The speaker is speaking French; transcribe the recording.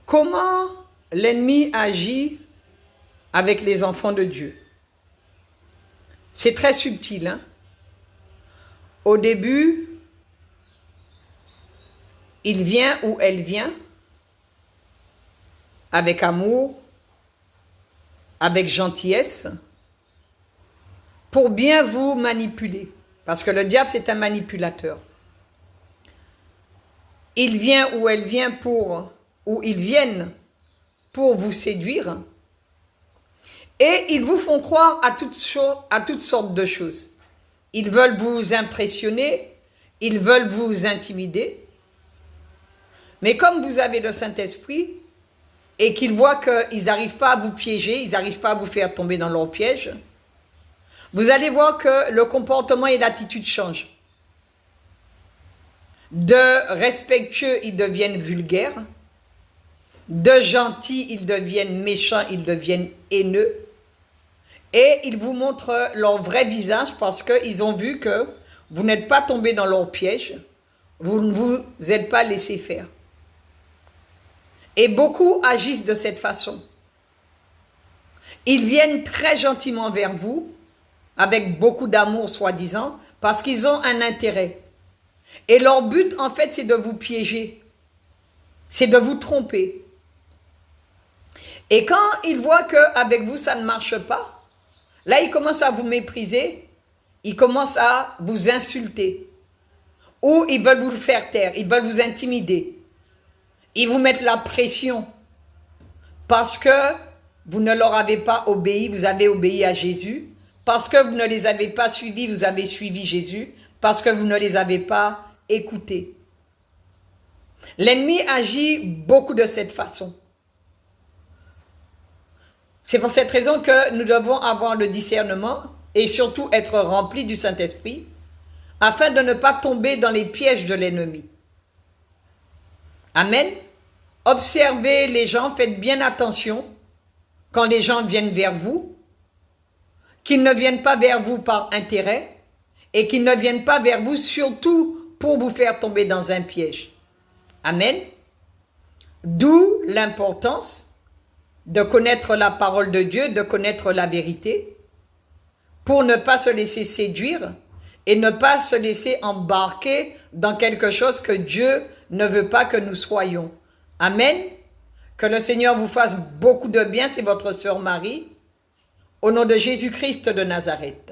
Comment l'ennemi agit avec les enfants de Dieu? C'est très subtil, hein? Au début, il vient ou elle vient avec amour, avec gentillesse, pour bien vous manipuler. Parce que le diable, c'est un manipulateur. Il vient ou elle vient ou ils viennent pour vous séduire. Et ils vous font croire à toutes sortes de choses. Ils veulent vous impressionner, ils veulent vous intimider. Mais comme vous avez le Saint-Esprit et qu'ils voient qu'ils n'arrivent pas à vous piéger, ils n'arrivent pas à vous faire tomber dans leur piège, vous allez voir que le comportement et l'attitude changent. De respectueux, ils deviennent vulgaires. De gentils, ils deviennent méchants, ils deviennent haineux. Et ils vous montrent leur vrai visage parce qu'ils ont vu que vous n'êtes pas tombé dans leur piège. Vous ne vous êtes pas laissé faire. Et beaucoup agissent de cette façon. Ils viennent très gentiment vers vous, avec beaucoup d'amour soi-disant, parce qu'ils ont un intérêt. Et leur but, en fait, c'est de vous piéger. C'est de vous tromper. Et quand ils voient qu'avec vous, ça ne marche pas, là, ils commencent à vous mépriser, ils commencent à vous insulter. Ou ils veulent vous faire taire, ils veulent vous intimider. Ils vous mettent la pression parce que vous ne leur avez pas obéi, vous avez obéi à Jésus. Parce que vous ne les avez pas suivis, vous avez suivi Jésus. Parce que vous ne les avez pas écoutés. L'ennemi agit beaucoup de cette façon. C'est pour cette raison que nous devons avoir le discernement et surtout être remplis du Saint-Esprit afin de ne pas tomber dans les pièges de l'ennemi. Amen. Observez les gens, faites bien attention quand les gens viennent vers vous, qu'ils ne viennent pas vers vous par intérêt et qu'ils ne viennent pas vers vous surtout pour vous faire tomber dans un piège. Amen. D'où l'importance de connaître la parole de Dieu, de connaître la vérité, pour ne pas se laisser séduire et ne pas se laisser embarquer dans quelque chose que Dieu ne veut pas que nous soyons. Amen. Que le Seigneur vous fasse beaucoup de bien, c'est votre sœur Marie, au nom de Jésus-Christ de Nazareth.